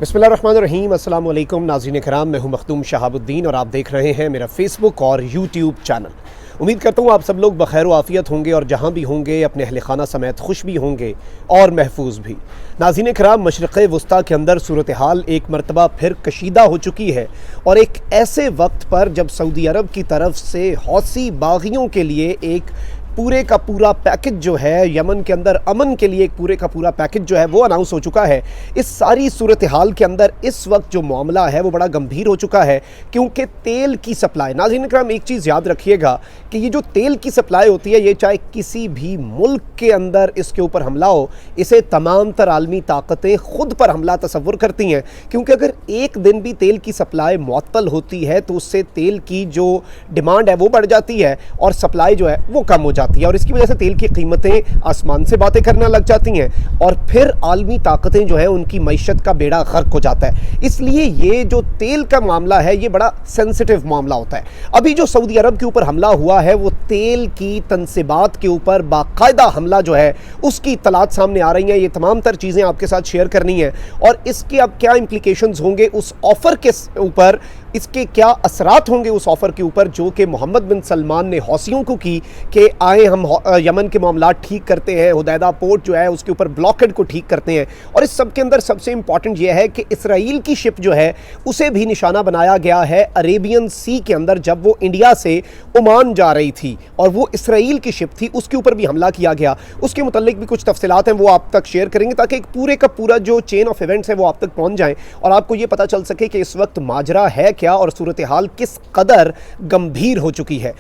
बिस्मिल्लाहिर्रहमानिर्रहीम, अस्सलाम वालेकुम नाज़रीन कराम। मैं हूं मखदूम शहाबुद्दीन और आप देख रहे हैं मेरा फेसबुक और यूट्यूब चैनल। उम्मीद करता हूं आप सब लोग बखैर व आफ़ियत होंगे और जहां भी होंगे अपने अहल खाना समेत खुश भी होंगे और महफूज भी। नाज़रीन कराम, मशरिक़ वस्ता के अंदर सूरत हाल एक मरतबा फिर कशीदा हो चुकी है और एक ऐसे वक्त पर जब सऊदी अरब की तरफ से हौसी बागियों के लिए एक पूरे का पूरा पैकेज जो है, यमन के अंदर अमन के लिए एक पूरे का पूरा पैकेज जो है वो अनाउंस हो चुका है। इस सारी सूरत हाल के अंदर इस वक्त जो मामला है वो बड़ा गंभीर हो चुका है, क्योंकि तेल की सप्लाई, नाज़रीन इकराम एक चीज़ याद रखिएगा कि ये जो तेल की सप्लाई होती है, ये चाहे किसी भी मुल्क के अंदर इसके ऊपर हमला हो, इसे तमाम तर आलमी ताकतें खुद पर हमला तसव्वुर करती हैं। क्योंकि अगर एक दिन भी तेल की सप्लाई मुअत्तल होती है तो उससे तेल की जो डिमांड है वो बढ़ जाती है और सप्लाई जो है वो कम हो जाती है और इसकी वजह से तेल की कीमतें आसमान से बातें करना लग जाती हैं और फिर आलमी ताकतें जो है उनकी मईशत का बेड़ा गर्क हो जाता है। इसलिए ये जो तेल का मामला है ये बड़ा सेंसिटिव मामला होता है। अभी जो सऊदी अरब के ऊपर हमला हुआ है वो तेल की तनसीबात के ऊपर बाकायदा हमला जो है उसकी इत्तलात सामने आ रही हैं। ये तमाम तर चीज़ें आपके साथ शेयर करनी है और इसके अब क्या इम्प्लीकेशंस होंगे उस ऑफ़र के ऊपर, इसके क्या असरात होंगे उस ऑफ़र के ऊपर जो कि मोहम्मद बिन सलमान ने हौसियों को की कि आए हम यमन के मामला ठीक करते हैं, हुदैदा पोर्ट जो है उसके ऊपर ब्लॉकेड को ठीक करते हैं। और इस सब के अंदर सबसे इंपॉर्टेंट यह है कि इसराइल की शिप जो है उसे भी निशाना बनाया गया है अरेबियन सी के अंदर, जब वो इंडिया से ओमान जा रही थी और वो इसराइल की शिप थी, उसके ऊपर भी हमला किया गया। उसके मुतल्लिक भी कुछ तफसीलात हैं वो आप तक शेयर करेंगे ताकि एक पूरे का पूरा जो चेन ऑफ इवेंट्स है वो आप तक पहुँच जाएँ और आपको ये पता चल सके कि इस वक्त माजरा है क्या और सूरत हाल किस कदर गंभीर हो चुकी है।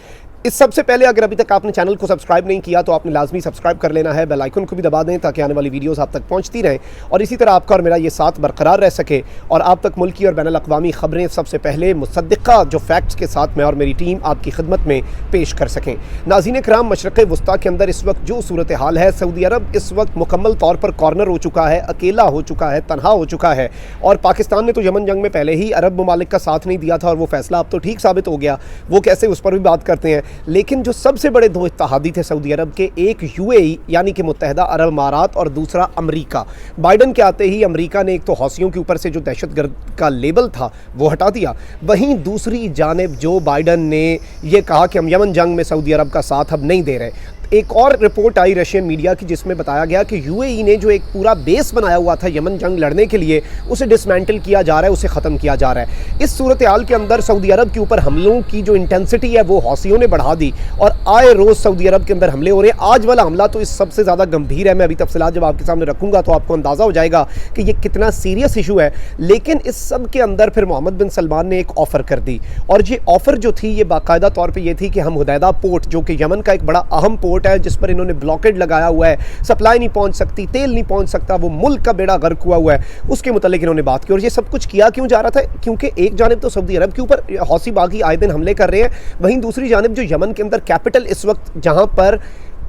इस सबसे पहले अगर अभी तक आपने चैनल को सब्सक्राइब नहीं किया तो आपने लाजमी सब्सक्राइब कर लेना है, बेल आइकन को भी दबा दें ताकि आने वाली वीडियोस आप तक पहुंचती रहें और इसी तरह आपका और मेरा ये साथ बरकरार रह सके और आप तक मुल्की और बैनुल अक़वामी ख़बरें सबसे पहले मुसद्दिक़ा जो फैक्ट्स के साथ मैं और मेरी टीम आपकी खिदमत में पेश कर सकें। नाज़रीन कराम, मशरिक़ वस्ता के अंदर इस वक्त जो सूरत हाल है, सऊदी अरब इस वक्त मुकम्मल तौर पर कॉर्नर हो चुका है, अकेला हो चुका है, तनहा हो चुका है और पाकिस्तान ने तो यमन जंग में पहले ही अरब ममालिक का साथ नहीं दिया था और वो फैसला अब तो ठीक साबित हो गया, वो कैसे उस पर भी बात करते हैं। लेकिन जो सबसे बड़े दो इत्तेहादी थे सऊदी अरब के, एक यूएई यानी कि मुत्तहिदा अरब अमारात और दूसरा अमेरिका। बाइडन के आते ही अमेरिका ने एक तो हौसियों के ऊपर से जो दहशतगर्द का लेबल था वो हटा दिया, वहीं दूसरी जानिब जो बाइडन ने यह कहा कि हम यमन जंग में सऊदी अरब का साथ अब नहीं दे रहे। एक और रिपोर्ट आई रशियन मीडिया की जिसमें बताया गया कि यूएई ने जो एक पूरा बेस बनाया हुआ था यमन जंग लड़ने के लिए उसे डिसमेंटल किया जा रहा है, उसे ख़त्म किया जा रहा है। इस सूरत हाल के अंदर सऊदी अरब के ऊपर हमलों की जो इंटेंसिटी है वो हौसियों ने बढ़ा दी और आए रोज़ सऊदी अरब के अंदर हमले हो रहे हैं। आज वाला हमला तो इस सबसे ज़्यादा गंभीर है। मैं अभी तफसीलात जब आपके सामने रखूँगा तो आपको अंदाज़ा हो जाएगा कि ये कितना सीरियस इशू है। लेकिन इस सब के अंदर फिर मोहम्मद बिन सलमान ने एक ऑफ़र कर दी और ये ऑफ़र जो थी ये बाकायदा तौर पर यह थी कि हम हुदैदा पोर्ट, जो कि यमन का एक बड़ा अहम पोर्ट है जिस पर इन्होंने ब्लॉकेड लगाया हुआ है, सप्लाई नहीं पहुंच सकती, तेल नहीं पहुंच सकता, वो मुल्क का बेड़ा गर्क हुआ हुआ है, उसके मुतालिक इन्होंने बात की। और ये सब कुछ किया क्यों जा रहा था? क्योंकि एक जानिब तो सऊदी अरब के ऊपर हौसी बागी आए दिन हमले कर रहे हैं, वहीं दूसरी जानिब जो यमन के अंदर कैपिटल इस वक्त जहां पर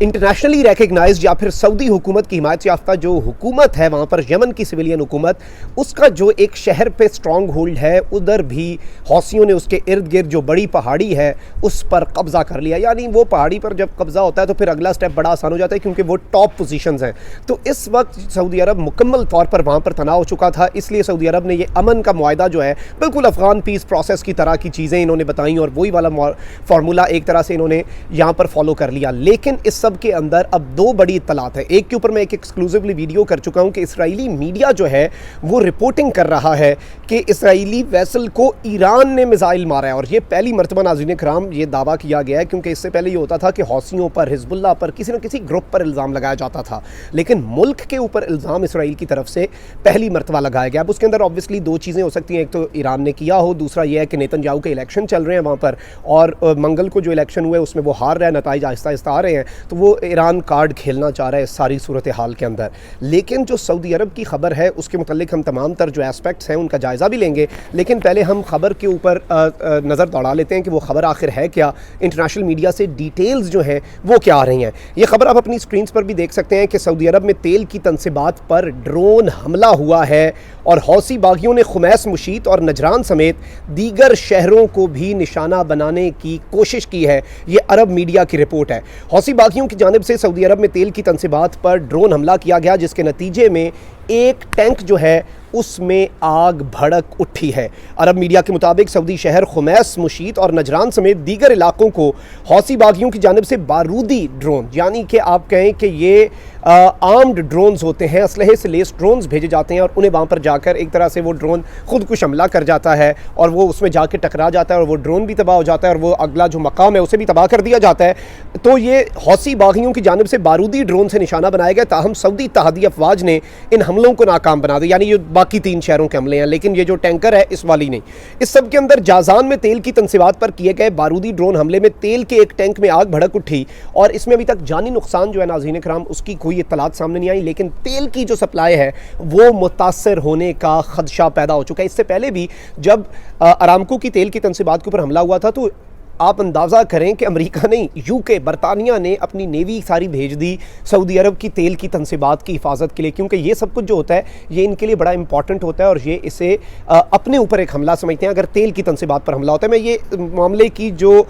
इंटरनेशनली रिकग्नाइज्ड या फिर सऊदी हुकूमत की हिमायत याफ्ता जो हुकूमत है वहाँ पर यमन की सिविलियन हुकूमत, उसका जो एक शहर पे स्ट्रॉन्ग होल्ड है, उधर भी हौसियों ने उसके इर्द गिर्द जो बड़ी पहाड़ी है उस पर कब्ज़ा कर लिया। यानी वो पहाड़ी पर जब कब्ज़ा होता है तो फिर अगला स्टेप बड़ा आसान हो जाता है क्योंकि वो टॉप पोजीशंस हैं। तो इस वक्त सऊदी अरब मुकम्मल तौर पर वहाँ पर तनाव हो चुका था, इसलिए सऊदी अरब ने ये अमन का मुआहदा जो है बिल्कुल अफ़गान पीस प्रोसेस की तरह की चीज़ें इन्होंने बताई और वही वाला फार्मूला एक तरह से इन्होंने यहाँ पर फॉलो कर लिया। लेकिन इस सब के अंदर अब दो बड़ी इत्तलात है। एक के ऊपर मैं एक एक्सक्लूसिवली वीडियो कर चुका हूं कि इसराइली मीडिया जो है वो रिपोर्टिंग कर रहा है कि इसराइली वेसल को ईरान ने मिसाइल मारा है और ये पहली मरतबा नाज़रीन कराम ये दावा किया गया है, क्योंकि इससे पहले ये होता था कि हौसियों पर, हिजबुल्लाह पर, किसी न किसी ग्रुप पर इल्ज़ाम लगाया जाता था, लेकिन मुल्क के ऊपर इल्ज़ाम इसराइल की तरफ से पहली मरतबा लगाया गया। अब उसके अंदर ऑब्वियसली दो चीज़ें हो सकती हैं, एक तो ईरान ने किया हो, दूसरा यह है कि नेतन्याहू के इलेक्शन चल रहे हैं वहाँ पर और मंगल को जो इलेक्शन हुए उसमें वो हार रहा है, नताइज आहिस्ता आहिस्ता आ रहे हैं, तो वो ईरान कार्ड खेलना चाह रहा है सारी सूरत हाल के अंदर। लेकिन जो सऊदी अरब की खबर है उसके मुतालिक हम तमाम तर जो एस्पेक्ट्स हैं उनका जायज़ा भी लेंगे, लेकिन पहले हम खबर के ऊपर नज़र दौड़ा लेते हैं कि वो खबर आखिर है क्या, इंटरनेशनल मीडिया से डिटेल्स जो हैं वो क्या आ रही हैं। ये खबर आप अपनी स्क्रीन पर भी देख सकते हैं कि सऊदी अरब में तेल की तनसीबात पर ड्रोन हमला हुआ है और हौसी बागियों ने खुमैस मुशीत और नजरान समेत दीगर शहरों को भी निशाना बनाने की कोशिश की है। ये अरब मीडिया की रिपोर्ट है। हौसी बागियों की जानिब से सऊदी अरब में तेल की तनसीबात पर ड्रोन हमला किया गया जिसके नतीजे में एक टैंक जो है उसमें आग भड़क उठी है। अरब मीडिया के मुताबिक सऊदी शहर खुमैस, मुशीत और नजरान समेत दीगर इलाकों को हौसी बागियों की जानिब से बारूदी ड्रोन, यानी कि आप कहें कि ये आर्म्ड ड्रोन्स होते हैं, असलहे से लेस ड्रोन्स भेजे जाते हैं और उन्हें वहाँ पर जाकर एक तरह से वो ड्रोन खुद कुछ हमला कर जाता है और वो उसमें जाके टकरा जाता है और वो ड्रोन भी तबाह हो जाता है और वो अगला जो मकाम है उसे भी तबाह कर दिया जाता है। तो ये हौसी बागियों की जानिब से बारूदी ड्रोन से निशाना बनाया गया, ताहम सऊदी इत्तेहादी अफवाज ने इन हमलों को नाकाम बना दिया, यानी ये बाकी 3 शहरों के हमले हैं, लेकिन ये जो टैंकर है इस वाली नहीं। इस सब के अंदर जाजान में तेल की तनसीबात पर किए गए बारूदी ड्रोन हमले में तेल के एक टैंक में आग भड़क उठी और इसमें अभी तक जानी नुकसान जो है नाज़रीन कराम उसकी कोई इत्तलात सामने नहीं आई, लेकिन तेल की जो सप्लाई है वो मुतासर होने का खदशा पैदा हो चुका है। इससे पहले भी जब अरामको की तेल की तनसीबात के ऊपर हमला हुआ था तो आप अंदाज़ा करें कि अमेरिका नहीं, यूके, बरतानिया ने अपनी नेवी सारी भेज दी सऊदी अरब की तेल की तनसीबात की हिफाजत के लिए, क्योंकि ये सब कुछ जो होता है ये इनके लिए बड़ा इंपॉर्टेंट होता है और ये इसे अपने ऊपर एक हमला समझते हैं अगर तेल की तनसीबात पर हमला होता है। मैं ये मामले की जो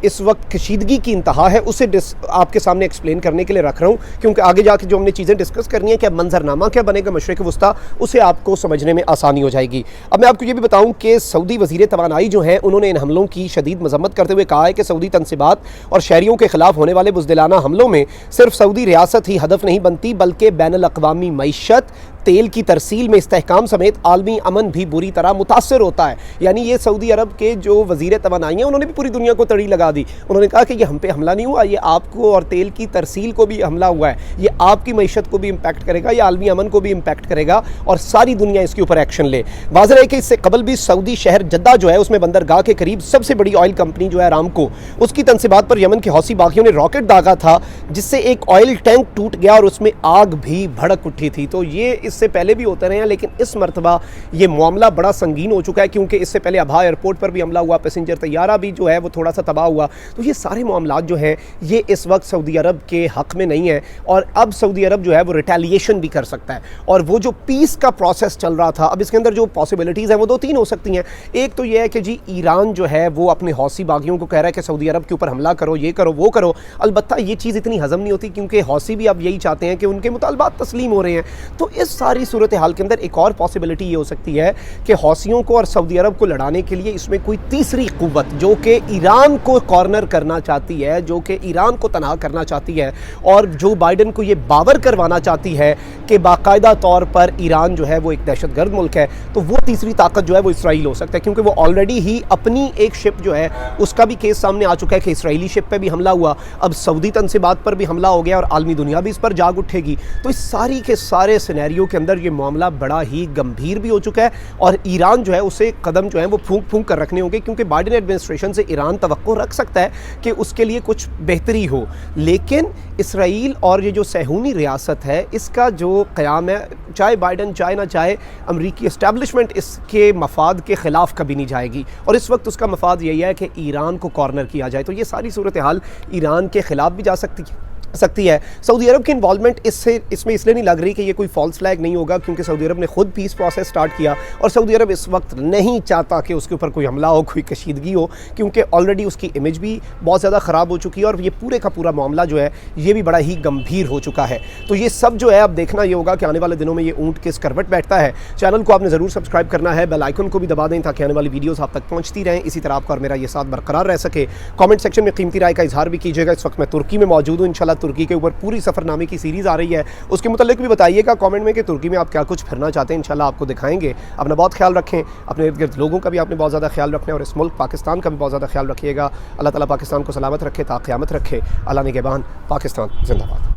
इस वक्त कशीदगी की इंतहा है उसे आपके सामने एक्सप्लेन करने के लिए रख रहा हूँ, क्योंकि आगे जाके जो हमने चीज़ें डिस्कस करनी है, क्या मंजरनामा क्या बनेगा मशरिक़ वस्ता, उसे आपको समझने में आसानी हो जाएगी। अब मैं आपको ये भी बताऊँ कि सऊदी वज़ीर तवानाई जो हैं उन्होंने इन हमलों की शदीद मजम्मत करते हुए कहा है कि सऊदी तनसीबात और शहरियों के खिलाफ होने वाले बुज़दिलाना हमलों में सिर्फ सऊदी रियासत ही हदफ नहीं बनती बल्कि बैनुल अक़वामी मईशत, तेल की तरसील में इस्तेहकाम समेत आलमी अमन भी बुरी तरह मुतासर होता है। यानी ये सऊदी अरब के जो वज़ीर तवानाई हैं उन्होंने भी पूरी दुनिया को तड़ी लगा दी। उन्होंने कहा कि ये हम पे हमला नहीं हुआ, ये आपको और तेल की तरसील को भी हमला हुआ है, ये आपकी मईशत को भी इम्पैक्ट करेगा, ये आलमी अमन को भी इम्पैक्ट करेगा और सारी दुनिया इसके ऊपर एक्शन ले। वाज़ेह है कि इससे कबल भी सऊदी शहर जद्दा जो है उसमें बंदरगाह के करीब सबसे बड़ी ऑयल कंपनी जो है अरामको, उसकी तनसीबात पर यमन के हौसी बागियों ने रॉकेट दागा था जिससे एक ऑयल टैंक टूट गया और उसमें आग भी भड़क उठी थी। तो ये इससे पहले भी होते रहे हैं, लेकिन इस मरतबा ये मामला बड़ा संगीन हो चुका है, क्योंकि इससे पहले अबहा एयरपोर्ट पर भी हमला हुआ, पैसेंजर तैयारा भी जो है वो थोड़ा सा तबाह हुआ। तो ये सारे मामला जो हैं ये इस वक्त सऊदी अरब के हक़ में नहीं है और अब सऊदी अरब जो है वो रिटेलिएशन भी कर सकता है। और वो जो पीस का प्रोसेस चल रहा था, अब इसके अंदर जो पॉसिबिलिटीज़ हैं वो 2-3 हो सकती हैं। एक तो ये है कि जी ईरान जो है वो अपने हौसी बागियों को कह रहा है कि सऊदी अरब के ऊपर हमला करो, ये करो, वो करो। अलबत्ता ये चीज़ इतनी हज़म नहीं होती, क्योंकि हौसी भी अब यही चाहते हैं कि उनके मुतालबात तस्लीम हो रहे हैं। तो इस सारी सूरत हाल के अंदर एक और पॉसिबिलिटी ये हो सकती है कि हौसियों को और सऊदी अरब को लड़ाने के लिए इसमें कोई तीसरी कुव्वत जो कि ईरान को कॉर्नर करना चाहती है, जो कि ईरान को तनहा करना चाहती है और जो बाइडन को ये बावर करवाना चाहती है कि बाकायदा तौर पर ईरान जो है वो एक दहशतगर्द मुल्क है, तो वो तीसरी ताकत जो है वो इसराइल हो सकता है, क्योंकि वो ऑलरेडी ही अपनी एक शिप जो है उसका भी केस सामने आ चुका है कि इसराइली शिप पे भी हमला हुआ, अब सऊदी तनसीबात पर भी हमला हो गया और आलमी दुनिया भी इस पर जाग उठेगी। तो इस सारी के सारे सिनेरियो के अंदर ये मामला बड़ा ही गंभीर भी हो चुका है और ईरान जो है उसे कदम जो है वो फूंक फूंक कर रखने होंगे, क्योंकि बाइडन एडमिनिस्ट्रेशन से ईरान तवक्को रख सकता है कि उसके लिए कुछ बेहतरी हो, लेकिन इसराइल और ये जो सहूनी रियासत है इसका जो क़याम है, चाहे बाइडन चाहे ना चाहे, अमरीकी एस्टैब्लिशमेंट इसके मफाद के ख़िलाफ़ कभी नहीं जाएगी और इस वक्त उसका मफाद यही है कि ईरान को कॉर्नर किया जाए। तो ये सारी सूरत हाल ईरान के ख़िलाफ़ भी जा सकती है। सऊदी अरब की इन्वॉल्वमेंट इसमें इसलिए नहीं लग रही कि ये कोई फॉल्स फ्लैग नहीं होगा, क्योंकि सऊदी अरब ने खुद पीस प्रोसेस स्टार्ट किया और सऊदी अरब इस वक्त नहीं चाहता कि उसके ऊपर कोई हमला हो, कोई कशीदगी हो, क्योंकि ऑलरेडी उसकी इमेज भी बहुत ज़्यादा ख़राब हो चुकी है और ये पूरे का पूरा मामला जो है ये भी बड़ा ही गंभीर हो चुका है। तो ये सब जो है अब देखना ये होगा कि आने वाले दिनों में ये ऊँट किस करवट बैठता है। चैनल को आपने ज़रूर सब्सक्राइब करना है, बेल आइकन को भी दबा दें ताकि आने वाली वीडियोज़ आप तक पहुँचती रहें। इसी तरह आपका और मेरा ये साथ बरकरार रह सके। कॉमेंट सेक्शन में कीमती राय का इजहार भी कीजिएगा। इस वक्त मैं तुर्की में मौजूद हूँ, इंशाल्लाह तुर्की के ऊपर पूरी सफ़रनामे की सीरीज़ आ रही है, उसके मुतालिक भी बताइएगा कमेंट में कि तुर्की में आप क्या कुछ फिरना चाहते हैं, इंशाल्लाह आपको दिखाएंगे। अपना बहुत ख्याल रखें, अपने इर्द गिर्द लोगों का भी आपने बहुत ज़्यादा ख्याल रखना है और इस मुल्क पाकिस्तान का भी बहुत ज़्यादा ख्याल रखिएगा। अल्लाह ताला पाकिस्तान को सलामत रखे, ता क़यामत रखे। अल्लाह निगहबान, पाकिस्तान जिंदाबाद।